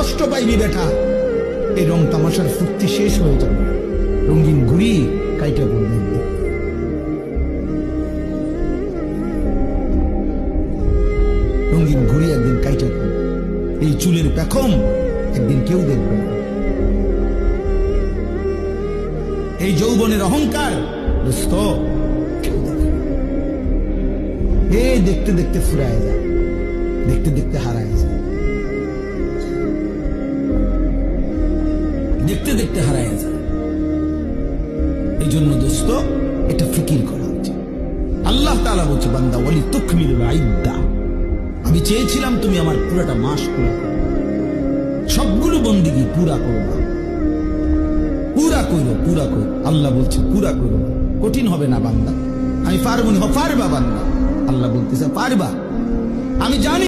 কষ্ট পাইবি বেটা। এই রং তামাশার ফুর্তি শেষ হয়ে যাবে, রঙিন ঘুড়ি কাইটা পড়বে। রঙিন ঘুড়ি একদিন কাইটা পড়বে, এই চুলের পেখম একদিন কেউ দেখবে না। এই যৌবনের অহংকার দোস্ত কেউ দেখবে না। এই দেখতে দেখতে ফুরায় যায়, দেখতে দেখতে হারায় যায়, দেখতে দেখতে হারায় যায়। এই জন্য দোস্ত এটা ফিকির করা উচিত। আল্লাহ তাআলা বলছে, বান্দা ওয়ালি তুকমিলুল ইদ্দা, আমি চেয়েছিলাম তুমি আমার পুরাটা মাস পুরা করো, সবগুলো বন্দিগি পুরা করো, পুরা করো, পুরা করো। আল্লাহ বলছে পুরা করো, কঠিন হবে না বান্দা, আমি পারবো না। পারবা বান্দা, আল্লাহ বলতেছে পারবা, আমি জানি।